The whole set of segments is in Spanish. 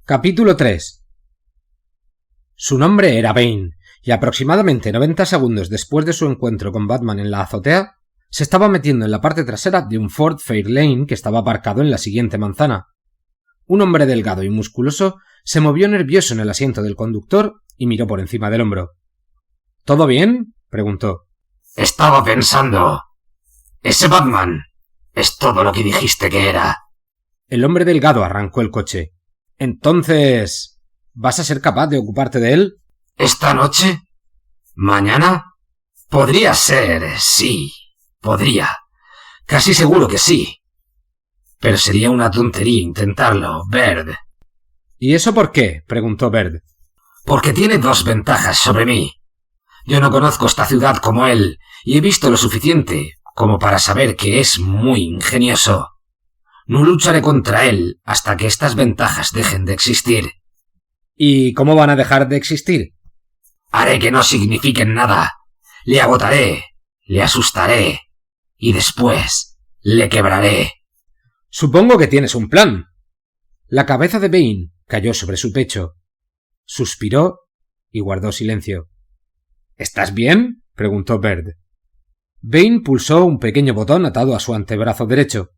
Capítulo 3. Su nombre era Bane, y aproximadamente 90 segundos después de su encuentro con Batman en la azotea, se estaba metiendo en la parte trasera de un Ford Fairlane que estaba aparcado en la siguiente manzana. Un hombre delgado y musculoso se movió nervioso en el asiento del conductor y miró por encima del hombro. ¿Todo bien?, preguntó. Estaba pensando. Ese Batman es todo lo que dijiste que era. El hombre delgado arrancó el coche. Entonces, ¿vas a ser capaz de ocuparte de él? ¿Esta noche? ¿Mañana? Podría ser, sí. Podría. Casi seguro que sí. Pero sería una tontería intentarlo, Bird. ¿Y eso por qué?, preguntó Bird. Porque tiene dos ventajas sobre mí. Yo no conozco esta ciudad como él, y he visto lo suficiente como para saber que es muy ingenioso. No lucharé contra él hasta que estas ventajas dejen de existir. ¿Y cómo van a dejar de existir? Haré que no signifiquen nada. Le agotaré, le asustaré, y después le quebraré. Supongo que tienes un plan. La cabeza de Bane cayó sobre su pecho. Suspiró y guardó silencio. ¿Estás bien?, preguntó Bird. Bane pulsó un pequeño botón atado a su antebrazo derecho.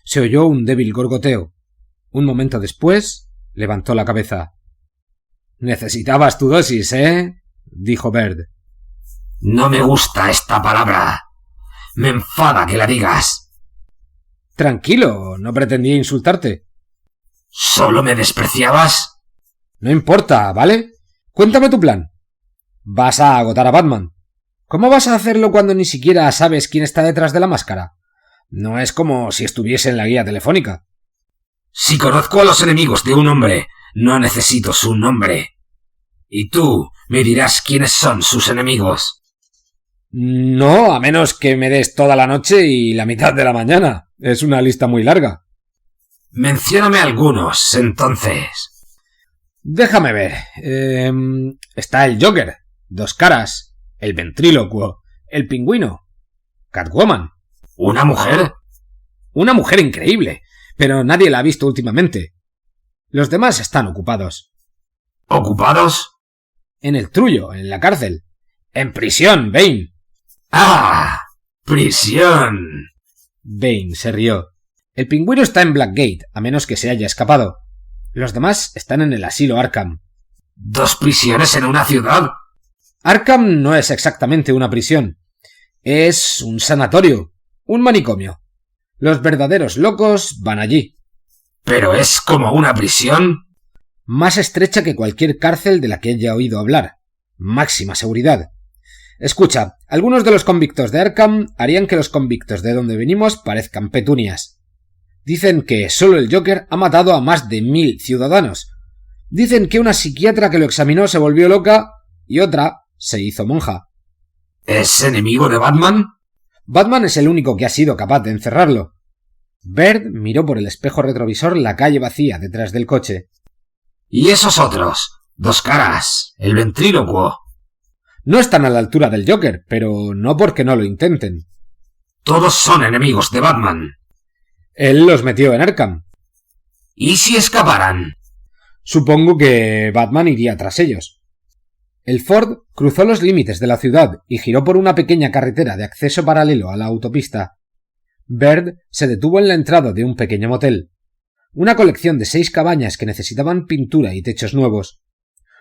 Se oyó un débil gorgoteo. Un momento después, levantó la cabeza. «Necesitabas tu dosis, ¿eh?», dijo Bird. No me gusta esta palabra. Me enfada que la digas. Tranquilo, no pretendía insultarte. ¿Solo me despreciabas? No importa, ¿vale? Cuéntame tu plan. Vas a agotar a Batman. ¿Cómo vas a hacerlo cuando ni siquiera sabes quién está detrás de la máscara? No es como si estuviese en la guía telefónica. Si conozco a los enemigos de un hombre, no necesito su nombre. Y tú me dirás quiénes son sus enemigos. No, a menos que me des toda la noche y la mitad de la mañana. Es una lista muy larga. Mencióname algunos, entonces. Déjame ver. Está el Joker, Dos Caras, el Ventrílocuo, el Pingüino, Catwoman. ¿Una mujer? Una mujer increíble, pero nadie la ha visto últimamente. Los demás están ocupados. ¿Ocupados? En el trullo, en la cárcel. En prisión, Bane. ¡Ah! ¡Prisión! Bane se rió. El Pingüino está en Blackgate, a menos que se haya escapado. Los demás están en el asilo Arkham. ¿Dos prisiones en una ciudad? Arkham no es exactamente una prisión. Es un sanatorio, un manicomio. Los verdaderos locos van allí. ¿Pero es como una prisión? Más estrecha que cualquier cárcel de la que haya oído hablar. Máxima seguridad. Escucha, algunos de los convictos de Arkham harían que los convictos de donde venimos parezcan petunias. Dicen que solo el Joker ha matado a más de 1000 ciudadanos. Dicen que una psiquiatra que lo examinó se volvió loca y otra se hizo monja. ¿Es enemigo de Batman? Batman es el único que ha sido capaz de encerrarlo. Bird miró por el espejo retrovisor la calle vacía detrás del coche. ¿Y esos otros? Dos Caras, el Ventrílocuo. No están a la altura del Joker, pero no porque no lo intenten. Todos son enemigos de Batman. Él los metió en Arkham. ¿Y si escaparan? Supongo que Batman iría tras ellos. El Ford cruzó los límites de la ciudad y giró por una pequeña carretera de acceso paralelo a la autopista. Bird se detuvo en la entrada de un pequeño motel. Una colección de 6 cabañas que necesitaban pintura y techos nuevos.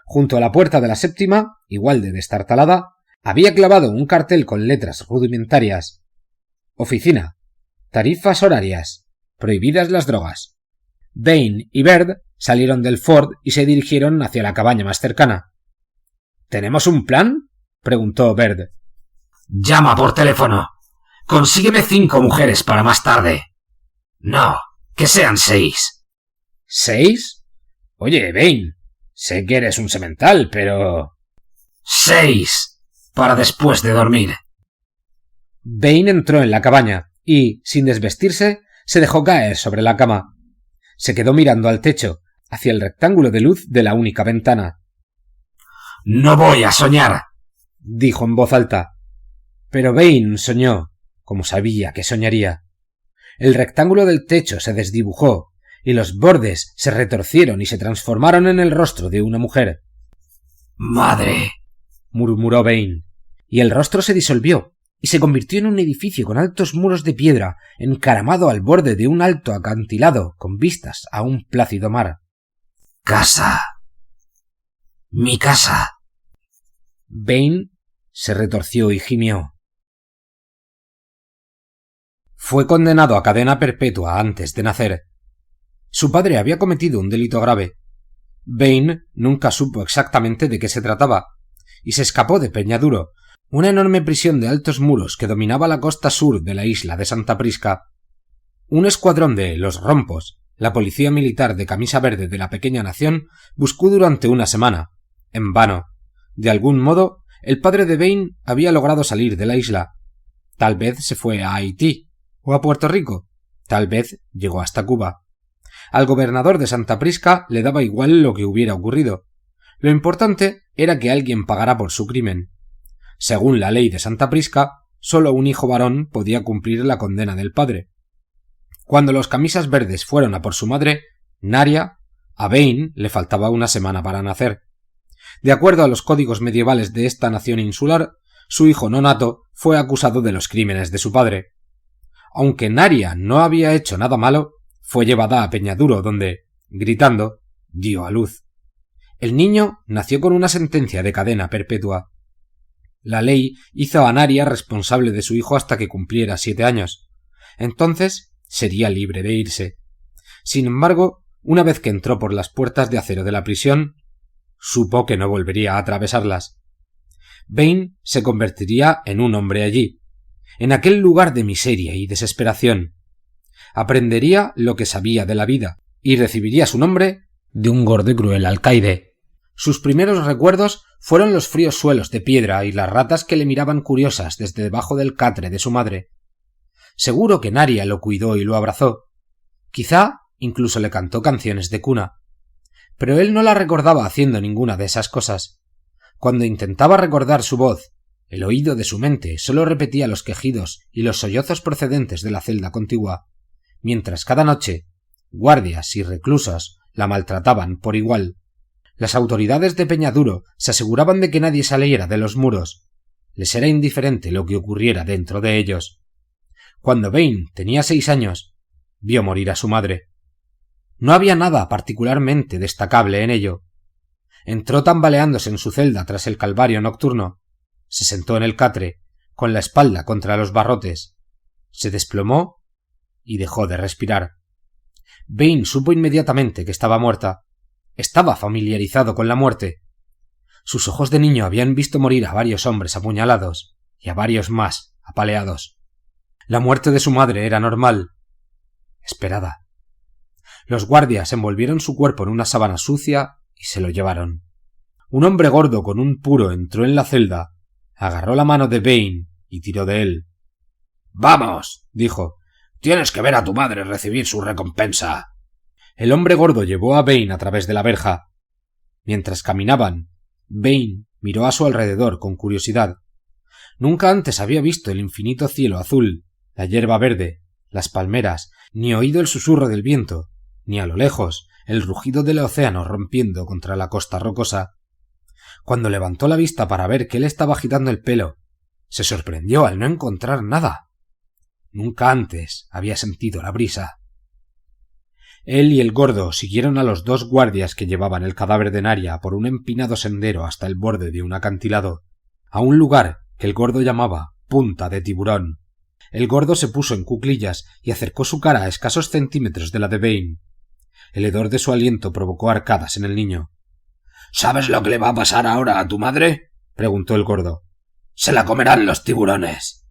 Junto a la puerta de la séptima, igual de destartalada, había clavado un cartel con letras rudimentarias. Oficina. Tarifas horarias. Prohibidas las drogas. Bane y Bird salieron del Ford y se dirigieron hacia la cabaña más cercana. ¿Tenemos un plan?, preguntó Bird. Llama por teléfono. Consígueme 5 mujeres para más tarde. No, que sean 6. ¿6? Oye, Bane, sé que eres un semental, pero... 6. Para después de dormir. Bane entró en la cabaña y, sin desvestirse, se dejó caer sobre la cama. Se quedó mirando al techo, hacia el rectángulo de luz de la única ventana. No voy a soñar, dijo en voz alta. Pero Bane soñó, como sabía que soñaría. El rectángulo del techo se desdibujó y los bordes se retorcieron y se transformaron en el rostro de una mujer. —¡Madre! —murmuró Bane, y el rostro se disolvió y se convirtió en un edificio con altos muros de piedra encaramado al borde de un alto acantilado con vistas a un plácido mar. —¡Casa! ¡Mi casa! Bane se retorció y gimió. Fue condenado a cadena perpetua antes de nacer. Su padre había cometido un delito grave. Bane nunca supo exactamente de qué se trataba, y se escapó de Peñaduro, una enorme prisión de altos muros que dominaba la costa sur de la isla de Santa Prisca. Un escuadrón de los Rompos, la policía militar de camisa verde de la pequeña nación, buscó durante una semana. En vano. De algún modo, el padre de Bane había logrado salir de la isla. Tal vez se fue a Haití o a Puerto Rico. Tal vez llegó hasta Cuba. Al gobernador de Santa Prisca le daba igual lo que hubiera ocurrido. Lo importante era que alguien pagara por su crimen. Según la ley de Santa Prisca, solo un hijo varón podía cumplir la condena del padre. Cuando los camisas verdes fueron a por su madre, Naria, a Bane le faltaba una semana para nacer. De acuerdo a los códigos medievales de esta nación insular, su hijo nonato fue acusado de los crímenes de su padre. Aunque Naria no había hecho nada malo, fue llevada a Peñaduro, donde, gritando, dio a luz. El niño nació con una sentencia de cadena perpetua. La ley hizo a Naria responsable de su hijo hasta que cumpliera 7 años. Entonces sería libre de irse. Sin embargo, una vez que entró por las puertas de acero de la prisión, supo que no volvería a atravesarlas. Bane se convertiría en un hombre allí, en aquel lugar de miseria y desesperación. Aprendería lo que sabía de la vida y recibiría su nombre de un gordo y cruel alcaide. Sus primeros recuerdos fueron los fríos suelos de piedra y las ratas que le miraban curiosas desde debajo del catre de su madre. Seguro que Naria lo cuidó y lo abrazó. Quizá incluso le cantó canciones de cuna. Pero él no la recordaba haciendo ninguna de esas cosas. Cuando intentaba recordar su voz, el oído de su mente solo repetía los quejidos y los sollozos procedentes de la celda contigua, mientras cada noche guardias y reclusos la maltrataban por igual. Las autoridades de Peñaduro se aseguraban de que nadie saliera de los muros. Les era indiferente lo que ocurriera dentro de ellos. Cuando Bane tenía 6 años, vio morir a su madre. No había nada particularmente destacable en ello. Entró tambaleándose en su celda tras el calvario nocturno. Se sentó en el catre, con la espalda contra los barrotes. Se desplomó y dejó de respirar. Bane supo inmediatamente que estaba muerta. Estaba familiarizado con la muerte. Sus ojos de niño habían visto morir a varios hombres apuñalados y a varios más apaleados. La muerte de su madre era normal, esperada. Los guardias envolvieron su cuerpo en una sábana sucia y se lo llevaron. Un hombre gordo con un puro entró en la celda, agarró la mano de Bane y tiró de él. —¡Vamos! —dijo—. Tienes que ver a tu madre recibir su recompensa. El hombre gordo llevó a Bane a través de la verja. Mientras caminaban, Bane miró a su alrededor con curiosidad. Nunca antes había visto el infinito cielo azul, la hierba verde, las palmeras, ni oído el susurro del viento, ni a lo lejos el rugido del océano rompiendo contra la costa rocosa. Cuando levantó la vista para ver que él estaba agitando el pelo, se sorprendió al no encontrar nada. Nunca antes había sentido la brisa. Él y el gordo siguieron a los 2 guardias que llevaban el cadáver de Naria por un empinado sendero hasta el borde de un acantilado, a un lugar que el gordo llamaba Punta de Tiburón. El gordo se puso en cuclillas y acercó su cara a escasos centímetros de la de Bane. El hedor de su aliento provocó arcadas en el niño. —¿Sabes lo que le va a pasar ahora a tu madre? —preguntó el gordo. —Se la comerán los tiburones.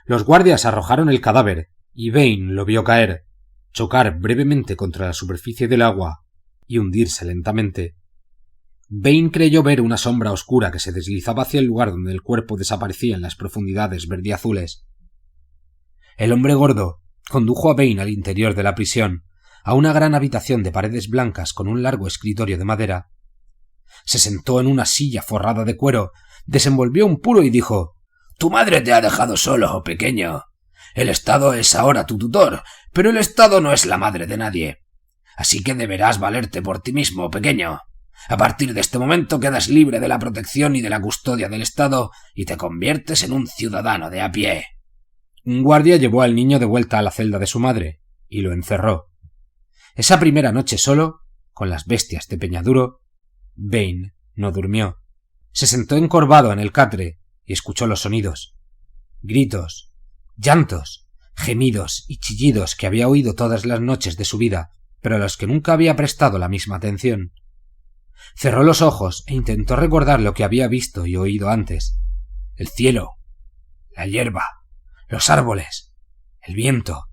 Los guardias arrojaron el cadáver y Bane lo vio caer, chocar brevemente contra la superficie del agua y hundirse lentamente. Bane creyó ver una sombra oscura que se deslizaba hacia el lugar donde el cuerpo desaparecía en las profundidades verdiazules. El hombre gordo condujo a Bane al interior de la prisión, a una gran habitación de paredes blancas con un largo escritorio de madera. Se sentó en una silla forrada de cuero, desenvolvió un puro y dijo: «Tu madre te ha dejado solo, pequeño. El Estado es ahora tu tutor, pero el Estado no es la madre de nadie. Así que deberás valerte por ti mismo, pequeño. A partir de este momento quedas libre de la protección y de la custodia del Estado y te conviertes en un ciudadano de a pie. Un guardia llevó al niño de vuelta a la celda de su madre y lo encerró. Esa primera noche solo, con las bestias de Peñaduro, Bane no durmió. Se sentó encorvado en el catre y escuchó los sonidos. Gritos, llantos, gemidos y chillidos que había oído todas las noches de su vida, pero a los que nunca había prestado la misma atención. Cerró los ojos e intentó recordar lo que había visto y oído antes. El cielo, la hierba, los árboles, el viento.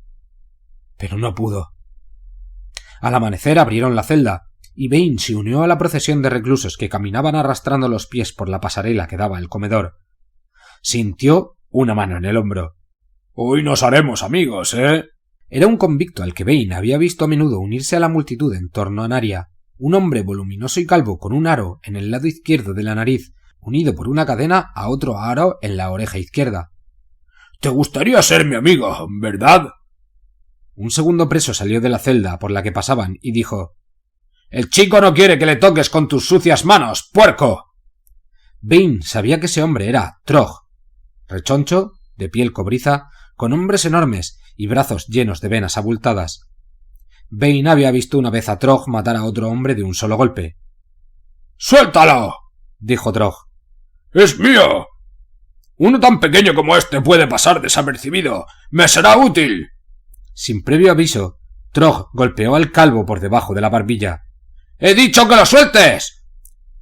Pero no pudo. Al amanecer abrieron la celda, y Bane se unió a la procesión de reclusos que caminaban arrastrando los pies por la pasarela que daba al comedor. Sintió una mano en el hombro. «Hoy nos haremos amigos, ¿eh?» Era un convicto al que Bane había visto a menudo unirse a la multitud en torno a Naria, un hombre voluminoso y calvo con un aro en el lado izquierdo de la nariz, unido por una cadena a otro aro en la oreja izquierda. «Te gustaría ser mi amigo, ¿verdad?» Un segundo preso salió de la celda por la que pasaban y dijo: «El chico no quiere que le toques con tus sucias manos, puerco». Bane sabía que ese hombre era Trog, rechoncho, de piel cobriza, con hombros enormes y brazos llenos de venas abultadas. Bane había visto una vez a Trog matar a otro hombre de un solo golpe. «¡Suéltalo!», dijo Trog. «Es mío. Uno tan pequeño como este puede pasar desapercibido. ¡Me será útil!». Sin previo aviso, Trog golpeó al calvo por debajo de la barbilla. «¡He dicho que lo sueltes!».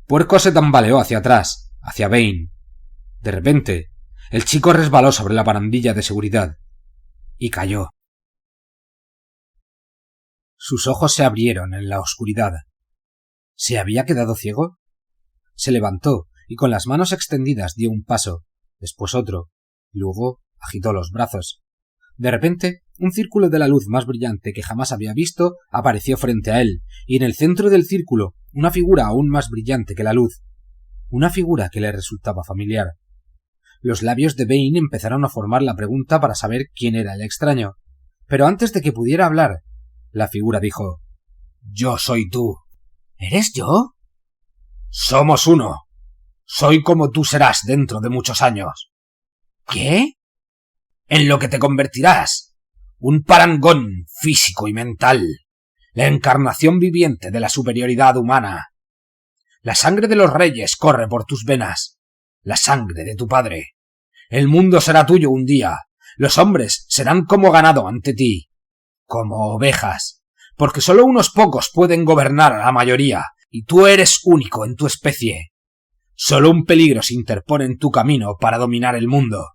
Puerco se tambaleó hacia atrás, hacia Bane. De repente, el chico resbaló sobre la barandilla de seguridad y cayó. Sus ojos se abrieron en la oscuridad. ¿Se había quedado ciego? Se levantó y con las manos extendidas dio un paso, después otro, y luego agitó los brazos. De repente, un círculo de la luz más brillante que jamás había visto apareció frente a él, y en el centro del círculo una figura aún más brillante que la luz, una figura que le resultaba familiar. Los labios de Bane empezaron a formar la pregunta para saber quién era el extraño, pero antes de que pudiera hablar, la figura dijo: «Yo soy tú». ¿Eres yo? «Somos uno. Soy como tú serás dentro de muchos años». ¿Qué? «En lo que te convertirás. Un parangón físico y mental. La encarnación viviente de la superioridad humana. La sangre de los reyes corre por tus venas. La sangre de tu padre. El mundo será tuyo un día. Los hombres serán como ganado ante ti. Como ovejas. Porque solo unos pocos pueden gobernar a la mayoría, y tú eres único en tu especie. Solo un peligro se interpone en tu camino para dominar el mundo».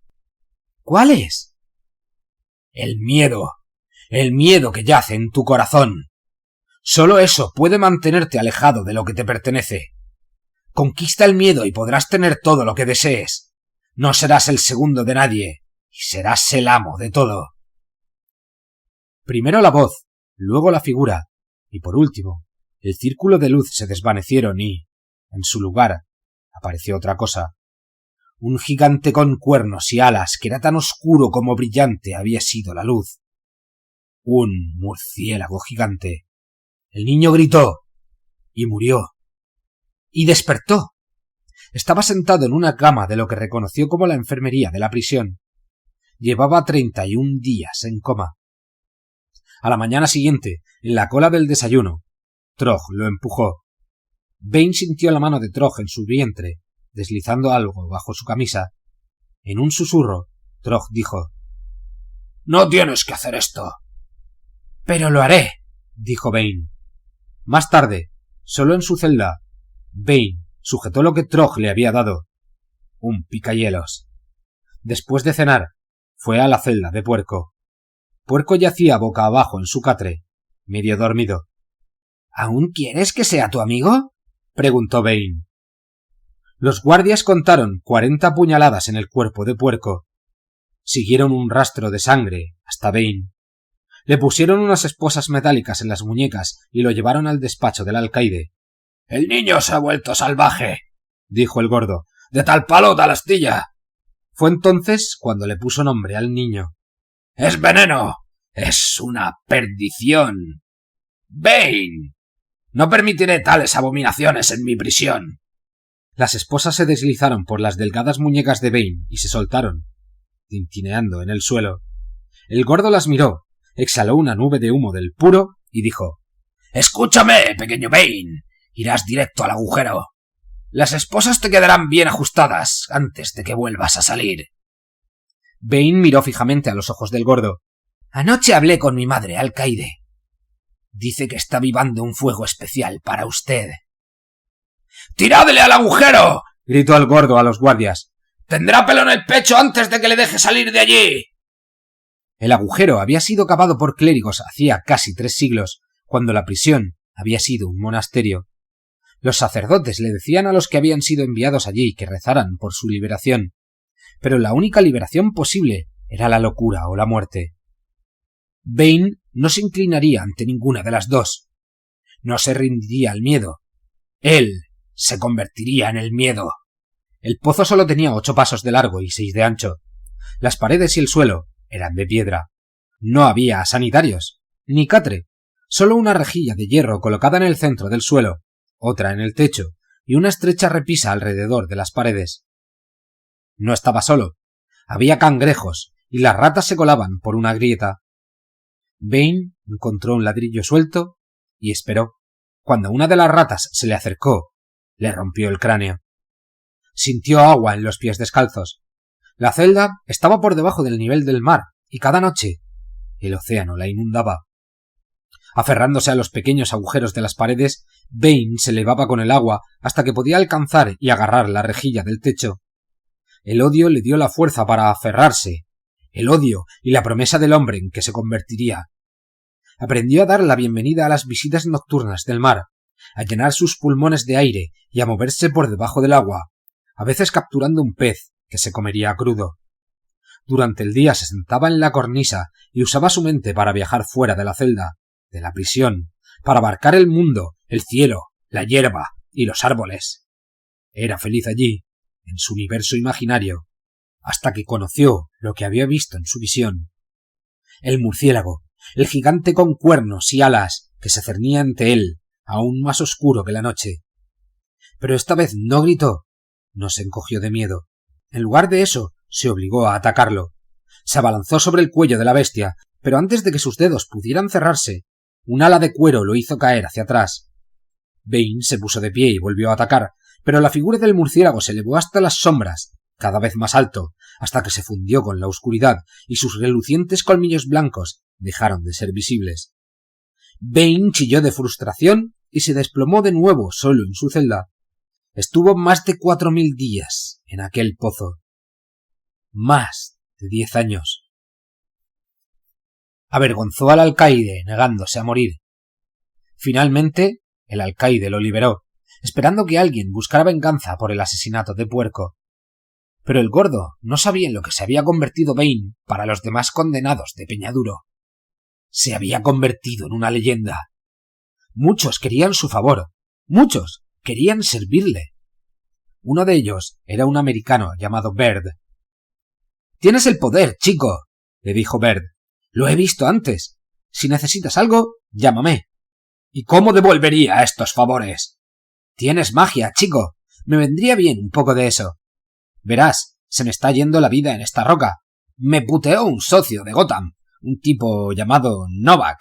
¿Cuál es? El miedo que yace en tu corazón. Solo eso puede mantenerte alejado de lo que te pertenece. Conquista el miedo y podrás tener todo lo que desees. No serás el segundo de nadie, y serás el amo de todo. Primero la voz, luego la figura, y por último, el círculo de luz se desvanecieron y, en su lugar, apareció otra cosa. Un gigante con cuernos y alas que era tan oscuro como brillante había sido la luz. Un murciélago gigante. El niño gritó y murió. Y despertó. Estaba sentado en una cama de lo que reconoció como la enfermería de la prisión. Llevaba 31 días en coma. A la mañana siguiente, en la cola del desayuno, Trog lo empujó. Bane sintió la mano de Trog en su vientre, deslizando algo bajo su camisa. En un susurro, Trog dijo: «No tienes que hacer esto». «Pero lo haré», dijo Bane. Más tarde, solo en su celda, Bane sujetó lo que Trog le había dado: un picahielos. Después de cenar, fue a la celda de Puerco. Puerco yacía boca abajo en su catre, medio dormido. «¿Aún quieres que sea tu amigo?», preguntó Bane. Los guardias contaron 40 puñaladas en el cuerpo de Puerco. Siguieron un rastro de sangre hasta Bane. Le pusieron unas esposas metálicas en las muñecas y lo llevaron al despacho del alcaide. «El niño se ha vuelto salvaje», dijo el gordo. «De tal palo, tal astilla». Fue entonces cuando le puso nombre al niño. «Es veneno. Es una perdición». Bane. No permitiré tales abominaciones en mi prisión. Las esposas se deslizaron por las delgadas muñecas de Bane y se soltaron, tintineando en el suelo. El gordo las miró, exhaló una nube de humo del puro y dijo: Escúchame, pequeño Bane. Irás directo al agujero. Las esposas te quedarán bien ajustadas antes de que vuelvas a salir. Bane miró fijamente a los ojos del gordo. Anoche hablé con mi madre, alcaide. Dice que está avivando un fuego especial para usted. ¡Tiradle al agujero!, gritó el gordo a los guardias. ¡Tendrá pelo en el pecho antes de que le deje salir de allí! El agujero había sido cavado por clérigos hacía casi 3 siglos, cuando la prisión había sido un monasterio. Los sacerdotes le decían a los que habían sido enviados allí que rezaran por su liberación, pero la única liberación posible era la locura o la muerte. Bane no se inclinaría ante ninguna de las dos. No se rendiría al miedo. Él se convertiría en el miedo. El pozo solo tenía 8 pasos de largo y 6 de ancho. Las paredes y el suelo eran de piedra. No había sanitarios, ni catre, solo una rejilla de hierro colocada en el centro del suelo, otra en el techo y una estrecha repisa alrededor de las paredes. No estaba solo. Había cangrejos y las ratas se colaban por una grieta. Bane encontró un ladrillo suelto y esperó. Cuando una de las ratas se le acercó, le rompió el cráneo. Sintió agua en los pies descalzos. La celda estaba por debajo del nivel del mar y cada noche el océano la inundaba. Aferrándose a los pequeños agujeros de las paredes, Bane se elevaba con el agua hasta que podía alcanzar y agarrar la rejilla del techo. El odio le dio la fuerza para aferrarse, el odio y la promesa del hombre en que se convertiría. Aprendió a dar la bienvenida a las visitas nocturnas del mar, a llenar sus pulmones de aire y a moverse por debajo del agua, a veces capturando un pez que se comería crudo. Durante el día se sentaba en la cornisa y usaba su mente para viajar fuera de la celda, de la prisión, para abarcar el mundo, el cielo, la hierba y los árboles. Era feliz allí, en su universo imaginario, hasta que conoció lo que había visto en su visión. El murciélago, el gigante con cuernos y alas que se cernía ante él, aún más oscuro que la noche. Pero esta vez no gritó, no se encogió de miedo. En lugar de eso, se obligó a atacarlo. Se abalanzó sobre el cuello de la bestia, pero antes de que sus dedos pudieran cerrarse, un ala de cuero lo hizo caer hacia atrás. Bane se puso de pie y volvió a atacar, pero la figura del murciélago se elevó hasta las sombras, cada vez más alto, hasta que se fundió con la oscuridad y sus relucientes colmillos blancos dejaron de ser visibles. Bane chilló de frustración y se desplomó de nuevo solo en su celda. Estuvo más de 4000 días en aquel pozo. Más de 10 años. Avergonzó al alcaide negándose a morir. Finalmente, el alcaide lo liberó, esperando que alguien buscara venganza por el asesinato de Puerco. Pero el gordo no sabía en lo que se había convertido Bane para los demás condenados de Peñaduro. Se había convertido en una leyenda. Muchos querían su favor, muchos querían servirle. Uno de ellos era un americano llamado Bird. «Tienes el poder, chico», le dijo Bird. «Lo he visto antes. Si necesitas algo, llámame». «¿Y cómo devolvería estos favores?» «Tienes magia, chico. Me vendría bien un poco de eso. Verás, se me está yendo la vida en esta roca. Me puteó un socio de Gotham, un tipo llamado Novak.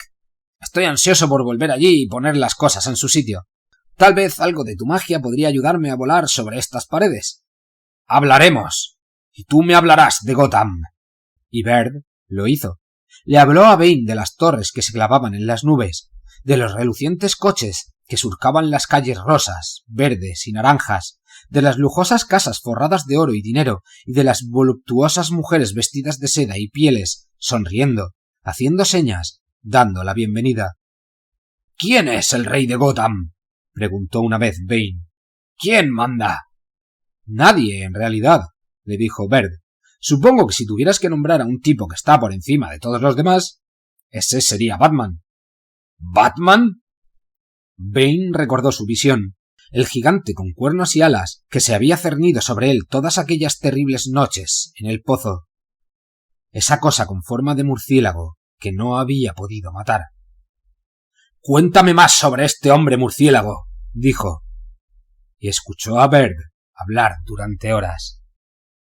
Estoy ansioso por volver allí y poner las cosas en su sitio. Tal vez algo de tu magia podría ayudarme a volar sobre estas paredes. Hablaremos. Y tú me hablarás de Gotham». Y Bird lo hizo. Le habló a Bane de las torres que se clavaban en las nubes, de los relucientes coches que surcaban las calles rosas, verdes y naranjas, de las lujosas casas forradas de oro y dinero, y de las voluptuosas mujeres vestidas de seda y pieles, sonriendo, haciendo señas, dando la bienvenida. «¿Quién es el rey de Gotham?», preguntó una vez Bane. «¿Quién manda?». «Nadie, en realidad», le dijo Bird. «Supongo que si tuvieras que nombrar a un tipo que está por encima de todos los demás, ese sería Batman». «¿Batman?». Bane recordó su visión, el gigante con cuernos y alas que se había cernido sobre él todas aquellas terribles noches en el pozo. Esa cosa con forma de murciélago que no había podido matar. Cuéntame más sobre este hombre murciélago, dijo, y escuchó a Bird hablar durante horas.